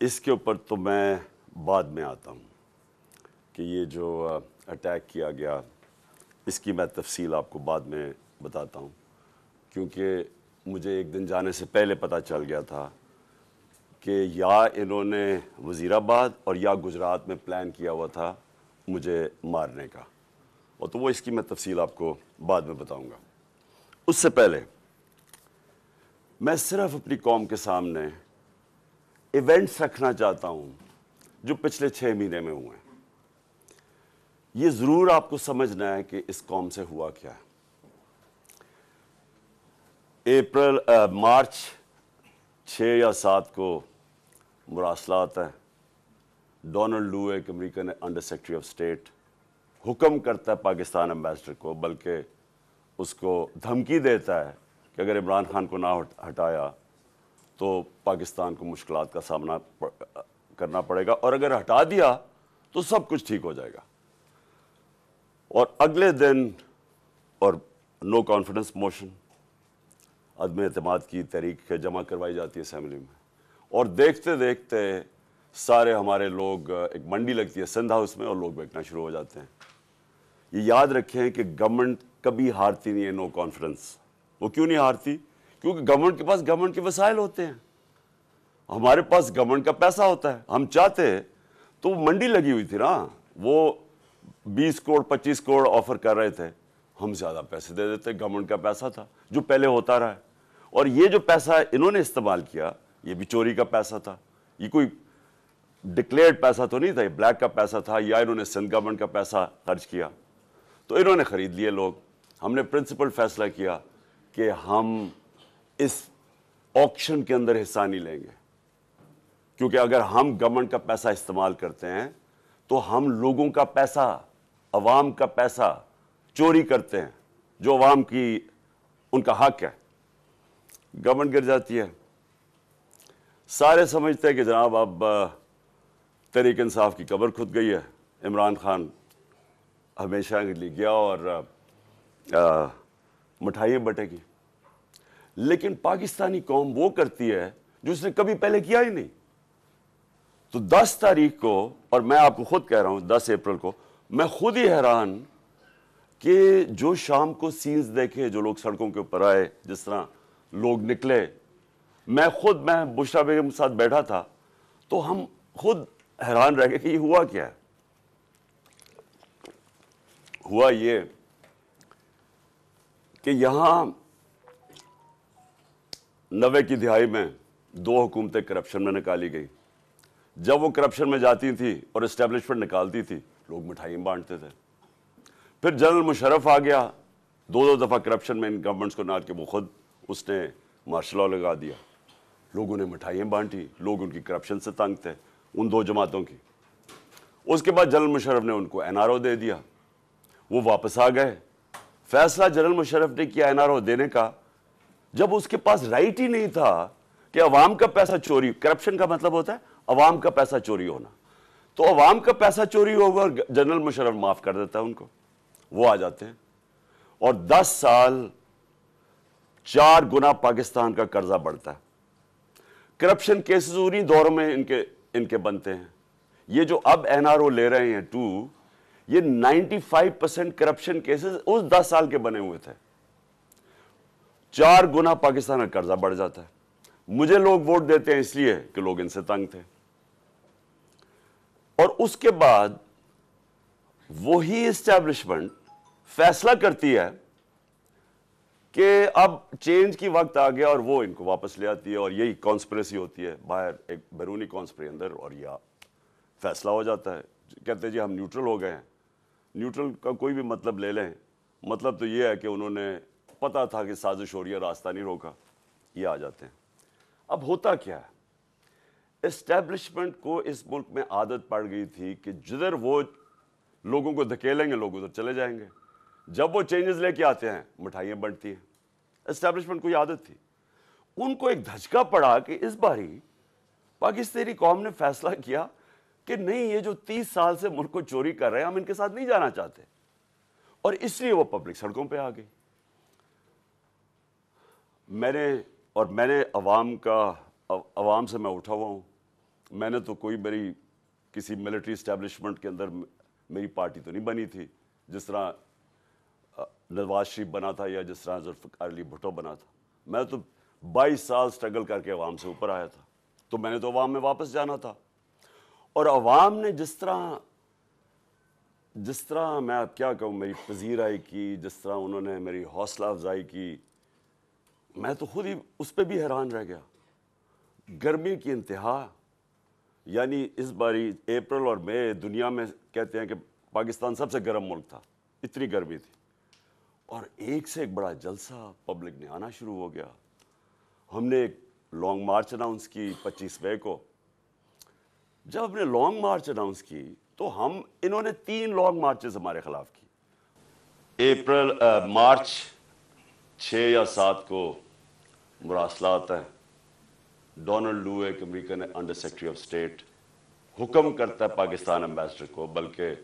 اس کے اوپر تو میں بعد میں آتا ہوں کہ یہ جو اٹیک کیا گیا اس کی میں تفصیل آپ کو بعد میں بتاتا ہوں، کیونکہ مجھے ایک دن جانے سے پہلے پتہ چل گیا تھا کہ یا انہوں نے وزیر آباد اور یا گجرات میں پلان کیا ہوا تھا مجھے مارنے کا، اور تو وہ اس کی میں تفصیل آپ کو بعد میں بتاؤں گا۔ اس سے پہلے میں صرف اپنی قوم کے سامنے ایونٹس رکھنا چاہتا ہوں جو پچھلے 6 مہینے میں ہوئے ہیں۔ یہ ضرور آپ کو سمجھنا ہے کہ اس قوم سے ہوا کیا ہے۔ مارچ 6 یا 7 کو مراسلات ہے۔ ڈونلڈ لو ایک American under secretary of state حکم کرتا ہے پاکستان امبیسڈر کو، بلکہ اس کو دھمکی دیتا ہے کہ اگر عمران خان کو نہ ہٹایا تو پاکستان کو مشکلات کا سامنا کرنا پڑے گا، اور اگر ہٹا دیا تو سب کچھ ٹھیک ہو جائے گا۔ اور اگلے دن اور نو کانفیڈنس موشن، عدم اعتماد کی تحریک جمع کروائی جاتی ہے اسمبلی میں، اور دیکھتے دیکھتے سارے ہمارے لوگ، ایک منڈی لگتی ہے سندھ ہاؤس میں، اور لوگ بیٹھنا شروع ہو جاتے ہیں۔ یہ یاد رکھیں کہ گورنمنٹ کبھی ہارتی نہیں ہے نو کانفیڈنس۔ وہ کیوں نہیں ہارتی؟ کیونکہ گورنمنٹ کے پاس گورنمنٹ کے وسائل ہوتے ہیں، ہمارے پاس گورنمنٹ کا پیسہ ہوتا ہے۔ ہم چاہتے تو منڈی لگی ہوئی تھی نا، وہ 20 کروڑ 25 کروڑ آفر کر رہے تھے، ہم زیادہ پیسے دے دیتے، گورنمنٹ کا پیسہ تھا جو پہلے ہوتا رہا ہے۔ اور یہ جو پیسہ انہوں نے استعمال کیا یہ بھی چوری کا پیسہ تھا، یہ کوئی ڈکلیئرڈ پیسہ تو نہیں تھا، یہ بلیک کا پیسہ تھا، یا انہوں نے سندھ گورنمنٹ کا پیسہ خرچ کیا تو انہوں نے خرید لیے لوگ۔ ہم نے پرنسپل فیصلہ کیا کہ ہم اس آکشن کے اندر حصہ نہیں لیں گے، کیونکہ اگر ہم گورنمنٹ کا پیسہ استعمال کرتے ہیں تو ہم لوگوں کا پیسہ، عوام کا پیسہ چوری کرتے ہیں، جو عوام کی ان کا حق ہے۔ گورنمنٹ گر جاتی ہے۔ سارے سمجھتے ہیں کہ جناب اب تحریک انصاف کی قبر کھد گئی ہے، عمران خان ہمیشہ کے لیے گیا اور مٹھائیاں بٹے گی۔ لیکن پاکستانی قوم وہ کرتی ہے جو اس نے کبھی پہلے کیا ہی نہیں۔ تو 10 تاریخ کو، اور میں آپ کو خود کہہ رہا ہوں 10 اپریل کو، میں خود ہی حیران کہ جو شام کو سینز دیکھے، جو لوگ سڑکوں کے اوپر آئے، جس طرح لوگ نکلے، میں بشرا بیگم کے ساتھ بیٹھا تھا تو ہم خود حیران رہ گئے کہ یہ ہوا کیا ہے۔ ہوا یہ کہ یہاں 90 کی دہائی میں 2 حکومتیں کرپشن میں نکالی گئی۔ جب وہ کرپشن میں جاتی تھی اور اسٹیبلشمنٹ نکالتی تھی، لوگ مٹھائیاں بانٹتے تھے۔ پھر جنرل مشرف آ گیا، 2 دفعہ کرپشن میں ان گورنمنٹس کو نہ کہ وہ خود اس نے مارشل لاء لگا دیا، لوگوں نے مٹھائیاں بانٹی، لوگ ان کی کرپشن سے تنگ تھے، ان 2 جماعتوں کی۔ اس کے بعد جنرل مشرف نے ان کو NRO دے دیا، وہ واپس آ گئے۔ فیصلہ جنرل مشرف نے کیا NRO دینے کا، جب اس کے پاس رائٹ ہی نہیں تھا کہ عوام کا پیسہ چوری، کرپشن کا مطلب ہوتا ہے عوام کا پیسہ چوری ہونا، تو عوام کا پیسہ چوری ہوگا اور جنرل مشرف معاف کر دیتا ہے ان کو، وہ آ جاتے ہیں اور 10 سال 4 گنا پاکستان کا قرضہ بڑھتا ہے۔ کرپشن کیسز انہی دوروں میں ان کے بنتے ہیں۔ یہ جو اب NRO لے رہے ہیں 2، یہ 95% کرپشن کیسز اس 10 سال کے بنے ہوئے تھے۔ 4 گنا پاکستان کا قرضہ بڑھ جاتا ہے۔ مجھے لوگ ووٹ دیتے ہیں اس لیے کہ لوگ ان سے تنگ تھے۔ اور اس کے بعد وہی اسٹیبلشمنٹ فیصلہ کرتی ہے کہ اب چینج کی وقت آ گیا، اور وہ ان کو واپس لے آتی ہے، اور یہی کانسپریسی ہوتی ہے باہر، ایک بیرونی کانسپری اندر، اور یہ فیصلہ ہو جاتا ہے۔ کہتے ہیں جی ہم نیوٹرل ہو گئے ہیں۔ نیوٹرل کا کوئی بھی مطلب لے لیں، مطلب تو یہ ہے کہ انہوں نے پتا تھا کہ سازش ہو رہی ہے، راستہ نہیں روکا، یہ آ جاتے ہیں۔ اب ہوتا کیا ہے، اسٹیبلشمنٹ کو اس ملک میں عادت پڑ گئی تھی کہ جدھر وہ لوگوں کو دھکیلیں گے لوگ ادھر چلے جائیں گے۔ جب وہ چینجز لے کے آتے ہیں مٹھائیاں بنتی ہیں۔ اسٹیبلشمنٹ کو یہ عادت تھی۔ ان کو ایک دھچکا پڑا کہ اس باری پاکستانی قوم نے فیصلہ کیا کہ نہیں، یہ جو 30 سال سے ملک کو چوری کر رہے ہیں، ہم ان کے ساتھ نہیں جانا چاہتے، اور اس لیے وہ پبلک سڑکوں پہ آ گئی۔ میں نے عوام سے میں اٹھا ہوا ہوں، میں نے تو کوئی میری کسی ملٹری اسٹیبلشمنٹ کے اندر میری پارٹی تو نہیں بنی تھی جس طرح نواز شریف بنا تھا یا جس طرح ذوالفقار علی بھٹو بنا تھا. میں تو 22 سال سٹرگل کر کے عوام سے اوپر آیا تھا, تو میں نے تو عوام میں واپس جانا تھا. اور عوام نے جس طرح میں اب کیا کہوں, میری پذیرائی کی, جس طرح انہوں نے میری حوصلہ افزائی کی, میں تو خود ہی اس پہ بھی حیران رہ گیا. گرمی کی انتہا, یعنی اس باری اپریل اور مئی دنیا میں کہتے ہیں کہ پاکستان سب سے گرم ملک تھا, اتنی گرمی تھی, اور ایک سے ایک بڑا جلسہ پبلک نے آنا شروع ہو گیا. ہم نے ایک لانگ مارچ اناؤنس کی 25 مئی کو. جب ہم نے لانگ مارچ اناؤنس کی تو انہوں نے 3 لانگ مارچز ہمارے خلاف کی. مارچ 6 یا 7 کو مراسلات ہیں. ڈونلڈ لو ایک American under secretary of state حکم کرتا ہے پاکستان امبیسڈر کو, بلکہ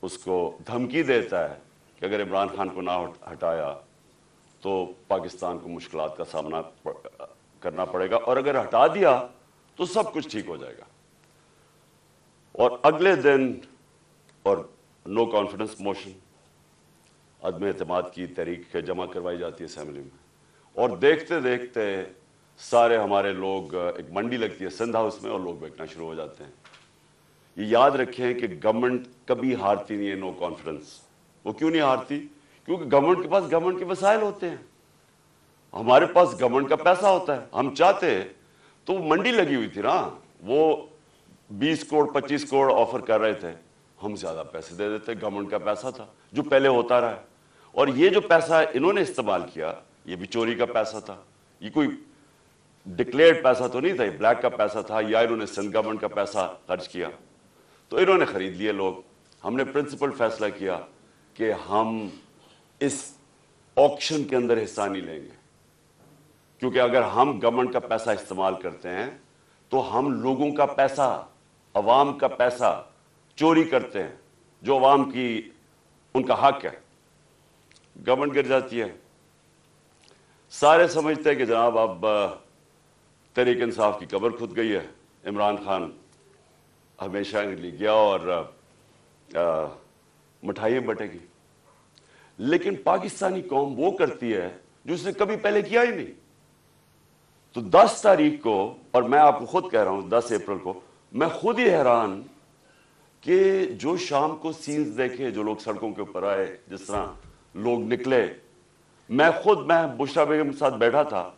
اس کو دھمکی دیتا ہے کہ اگر عمران خان کو نہ ہٹایا تو پاکستان کو مشکلات کا سامنا کرنا پڑے گا, اور اگر ہٹا دیا تو سب کچھ ٹھیک ہو جائے گا. اور اگلے دن اور نو کانفیڈنس موشن, عدم اعتماد کی تحریک جمع کروائی جاتی ہے اسمبلی میں, اور دیکھتے دیکھتے سارے ہمارے لوگ, ایک منڈی لگتی ہے سندھ ہاؤس میں, اور لوگ بیٹھنا شروع ہو جاتے ہیں. یہ یاد رکھیں کہ گورنمنٹ کبھی ہارتی نہیں ہے نو کانفیڈنس. وہ کیوں نہیں ہارتی؟ کیونکہ گورنمنٹ کے پاس گورنمنٹ کے وسائل ہوتے ہیں, ہمارے پاس گورنمنٹ کا پیسہ ہوتا ہے. ہم چاہتے تو وہ منڈی لگی ہوئی تھی نا, وہ 20 کروڑ 25 کروڑ آفر کر رہے تھے, ہم زیادہ پیسے دے دیتے. گورنمنٹ کا پیسہ تھا جو پہلے ہوتا رہا, اور یہ جو پیسہ انہوں نے استعمال کیا یہ بھی چوری کا پیسہ تھا. یہ کوئی ڈکلیئرڈ پیسہ تو نہیں تھا, یہ بلیک کا پیسہ تھا, یا انہوں نے سندھ گورنمنٹ کا پیسہ خرچ کیا. تو انہوں نے خرید لیے لوگ. ہم نے پرنسپل فیصلہ کیا کہ ہم اس آکشن کے اندر حصہ نہیں لیں گے, کیونکہ اگر ہم گورنمنٹ کا پیسہ استعمال کرتے ہیں تو ہم لوگوں کا پیسہ, عوام کا پیسہ چوری کرتے ہیں, جو عوام کی ان کا حق ہے. گورنمنٹ گر جاتی ہے. سارے سمجھتے ہیں کہ جناب اب تحریک انصاف کی قبر کھود گئی ہے, عمران خان ہمیشہ کے لیے گیا اور مٹھائیاں بٹے گی. لیکن پاکستانی قوم وہ کرتی ہے جو اس نے کبھی پہلے کیا ہی نہیں. تو 10 تاریخ کو, اور میں آپ کو خود کہہ رہا ہوں 10 اپریل کو, میں خود ہی حیران کہ جو شام کو سینز دیکھے, جو لوگ سڑکوں کے اوپر آئے, جس طرح لوگ نکلے. میں بشرا بیگم کے ساتھ بیٹھا تھا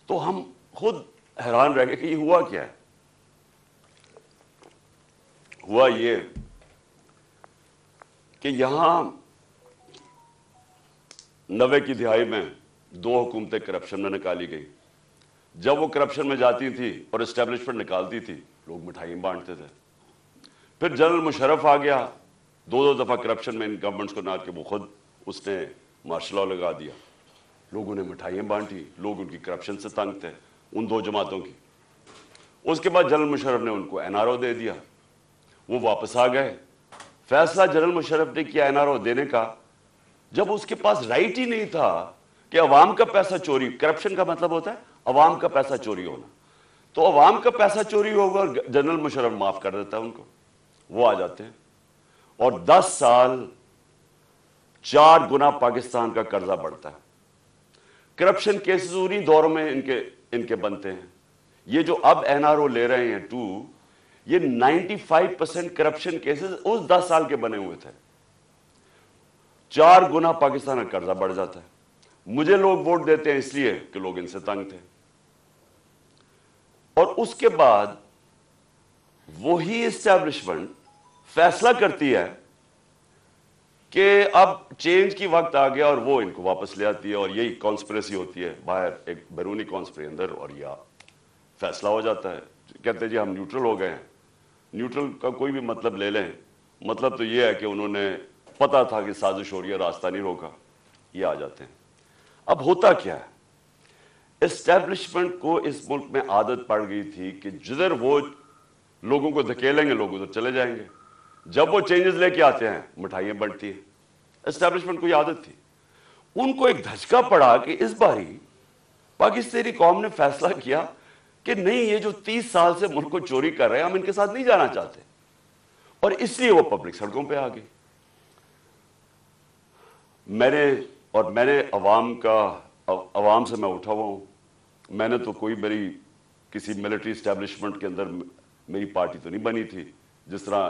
تو ہم خود حیران رہ گئے کہ یہ ہوا کیا ہے. ہوا یہ کہ یہاں 90 کی دہائی میں 2 حکومتیں کرپشن میں نکالی گئی. جب وہ کرپشن میں جاتی تھی اور اسٹیبلشمنٹ نکالتی تھی, لوگ مٹھائیاں بانٹتے تھے. پھر جنرل مشرف آ گیا, 2 دفعہ کرپشن میں ان گورنمنٹس کو نہ, کہ وہ خود اس نے مارشل لا لگا دیا. لوگوں نے مٹھائیاں بانٹی, لوگ ان کی کرپشن سے تنگ تھے, ان 2 جماعتوں کی. اس کے بعد جنرل مشرف نے ان کو NRO دے دیا, وہ واپس آ گئے. فیصلہ جنرل مشرف نے کیا NRO دینے کا, جب اس کے پاس رائٹ ہی نہیں تھا کہ عوام کا پیسہ چوری, کرپشن کا مطلب ہوتا ہے عوام کا پیسہ چوری ہونا. تو عوام کا پیسہ چوری ہوگا اور جنرل مشرف معاف کر دیتا ہے ان کو. وہ آ جاتے ہیں اور 10 سال 4 گنا پاکستان کا قرضہ بڑھتا ہے. کرپشن کیسز انہی دوروں میں ان کے بنتے ہیں. یہ جو اب NRO لے رہے ہیں 2, یہ 95% کرپشن کیسز اس 10 سال کے بنے ہوئے تھے. 4 گنا پاکستان کا قرضہ بڑھ جاتا ہے. مجھے لوگ ووٹ دیتے ہیں اس لیے کہ لوگ ان سے تنگ تھے. اور اس کے بعد وہی اسٹیبلشمنٹ فیصلہ کرتی ہے کہ اب چینج کی وقت آ گیا, اور وہ ان کو واپس لے آتی ہے, اور یہی کانسپریسی ہوتی ہے باہر, ایک بیرونی کانسپریسی اندر, اور یہ فیصلہ ہو جاتا ہے. کہتے ہیں جی ہم نیوٹرل ہو گئے ہیں. نیوٹرل کا کوئی بھی مطلب لے لیں, مطلب تو یہ ہے کہ انہوں نے پتا تھا کہ سازش ہو رہی ہے, راستہ نہیں روکا, یہ آ جاتے ہیں. اب ہوتا کیا ہے, اسٹیبلشمنٹ کو اس ملک میں عادت پڑ گئی تھی کہ جدھر وہ لوگوں کو دھکیلیں گے لوگ ادھر چلے جائیں گے. جب وہ چینجز لے کے آتے ہیں مٹھائیاں بنتی ہیں. اسٹیبلشمنٹ کو یہ عادت تھی. ان کو ایک دھچکا پڑا کہ اس باری پاکستانی قوم نے فیصلہ کیا کہ نہیں یہ جو 30 سال سے ملک کو چوری کر رہے ہیں ہم ان کے ساتھ نہیں جانا چاہتے، اور اس لیے وہ پبلک سڑکوں پہ آ گئی۔ میں نے عوام سے میں اٹھا ہوا ہوں، میں نے تو کوئی کسی ملٹری اسٹیبلشمنٹ کے اندر میری پارٹی تو نہیں بنی تھی جس طرح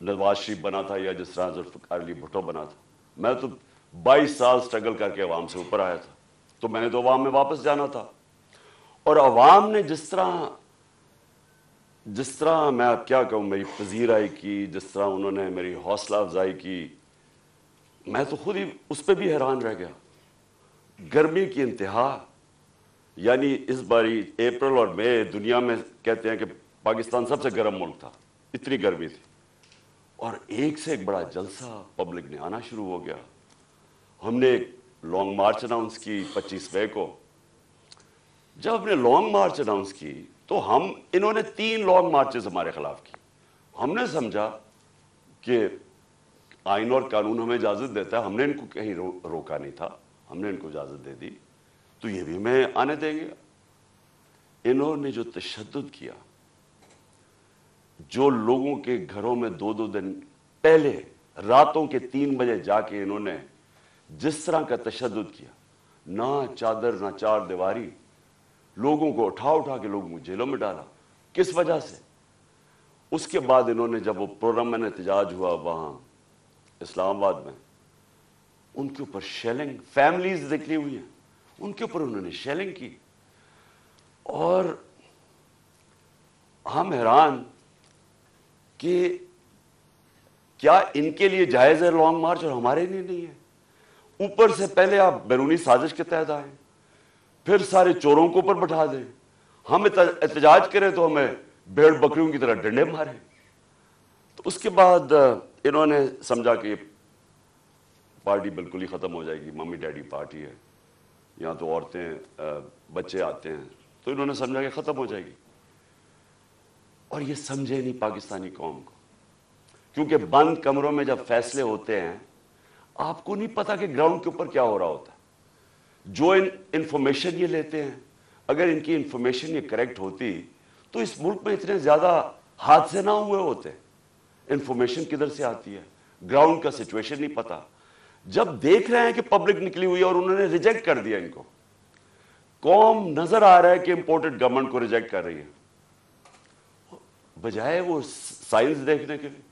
نواز شریف بنا تھا یا جس طرح ذوالفقار علی بھٹو بنا تھا۔ میں تو 22 سال سٹرگل کر کے عوام سے اوپر آیا تھا، تو میں نے تو عوام میں واپس جانا تھا، اور عوام نے جس طرح میں اب کیا کہوں میری پذیرائی کی، جس طرح انہوں نے میری حوصلہ افزائی کی، میں تو خود ہی اس پہ بھی حیران رہ گیا۔ گرمی کی انتہا، یعنی اس باری اپریل اور مئی دنیا میں کہتے ہیں کہ پاکستان سب سے گرم ملک تھا، اتنی گرمی تھی، اور ایک سے ایک بڑا جلسہ پبلک نے آنا شروع ہو گیا۔ ہم نے ایک لانگ مارچ اناؤنس کی 25 مئی کو۔ جب ہم نے لانگ مارچ اناؤنس کی تو انہوں نے 3 لانگ مارچز ہمارے خلاف کی۔ ہم نے سمجھا کہ آئین اور قانون ہمیں اجازت دیتا ہے، ہم نے ان کو کہیں روکا نہیں تھا، ہم نے ان کو اجازت دے دی، تو یہ بھی ہمیں آنے دیں گے۔ انہوں نے جو تشدد کیا، جو لوگوں کے گھروں میں 2 دن پہلے راتوں کے 3 بجے جا کے انہوں نے جس طرح کا تشدد کیا، نہ چادر نہ چار دیواری، لوگوں کو اٹھا کے لوگوں کو جیلوں میں ڈالا۔ کس وجہ سے؟ اس کے بعد انہوں نے جب وہ پرامن احتجاج ہوا وہاں اسلام آباد میں، ان کے اوپر شیلنگ، فیملیز نکلی ہوئی ہیں، ان کے اوپر انہوں نے شیلنگ کی، اور ہم حیران کہ کیا ان کے لیے جائز ہے لانگ مارچ اور ہمارے لیے نہیں ہے؟ اوپر سے پہلے آپ بیرونی سازش کے تحت آئیں، پھر سارے چوروں کو اوپر بٹھا دیں، ہم احتجاج کریں تو ہمیں بھیڑ بکریوں کی طرح ڈنڈے ماریں۔ تو اس کے بعد انہوں نے سمجھا کہ یہ پارٹی بالکل ہی ختم ہو جائے گی، ممی ڈیڈی پارٹی ہے، یہاں تو عورتیں بچے آتے ہیں، تو انہوں نے سمجھا کہ ختم ہو جائے گی، اور یہ سمجھے نہیں پاکستانی قوم کو، کیونکہ بند کمروں میں جب فیصلے ہوتے ہیں آپ کو نہیں پتا کہ گراؤنڈ کے اوپر کیا ہو رہا ہوتا ہے۔ جو انفارمیشن یہ لیتے ہیں، اگر ان کی انفارمیشن یہ کریکٹ ہوتی تو اس ملک میں اتنے زیادہ حادثے نہ ہوئے ہوتے۔ انفارمیشن کدھر سے آتی ہے؟ گراؤنڈ کا سچویشن نہیں پتا۔ جب دیکھ رہے ہیں کہ پبلک نکلی ہوئی ہے اور انہوں نے ریجیکٹ کر دیا ان کو، قوم نظر آ رہا ہے کہ امپورٹڈ گورنمنٹ کو ریجیکٹ کر رہی ہے، بجائے وہ سائنس دیکھنے کے لیے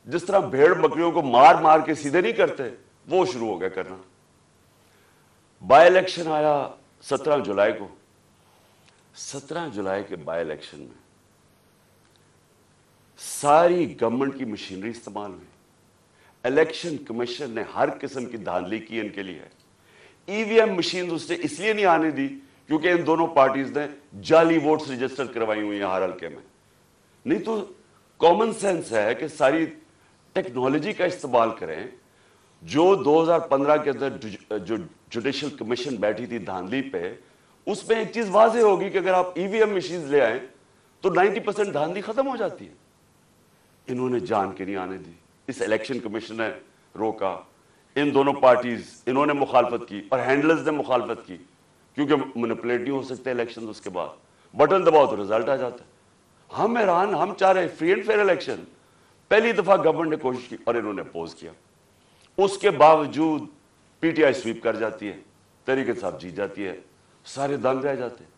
جس طرح بھیڑ بکریوں کو مار کے سیدھے نہیں کرتے، وہ شروع ہو گیا کرنا۔ بائی الیکشن آیا 17 جولائی کو۔ 17 جولائی کے بائی الیکشن میں ساری گورنمنٹ کی مشینری استعمال ہوئی، الیکشن کمیشن نے ہر قسم کی دھاندلی کی ان کے لیے۔ ای وی ایم مشین اس نے اس لیے نہیں آنے دی کیونکہ ان دونوں پارٹیز نے جعلی ووٹس رجسٹر کروائی ہوئی ہیں ہر حلقے میں، نہیں تو کامن سینس ہے کہ ساری ٹیکنالوجی کا استعمال کریں۔ جو 2015 کے اندر جو جوڈیشل کمیشن بیٹھی تھی دھاندلی پہ، اس میں ایک چیز واضح ہوگی کہ اگر آپ ای وی ایم مشینز لے آئیں تو 90% دھاندلی ختم ہو جاتی ہے۔ انہوں نے جان کے نہیں آنے دی، اس الیکشن کمیشن نے روکا، ان دونوں پارٹیز انہوں نے مخالفت کی اور ہینڈلرز نے مخالفت کی، کیونکہ مینپولیٹ نہیں ہو سکتے الیکشن۔ اس کے بعد بٹن دباؤ تو رزلٹ آ جاتا ہے۔ ہم حیران، ہم چاہ رہے فری اینڈ فیئر الیکشن، پہلی دفعہ گورنمنٹ نے کوشش کی اور انہوں نے اپوز کیا، اس کے باوجود پی ٹی آئی سویپ کر جاتی ہے، تحریک انصاف جیت جاتی ہے، سارے دنگ رہ جاتے ہیں۔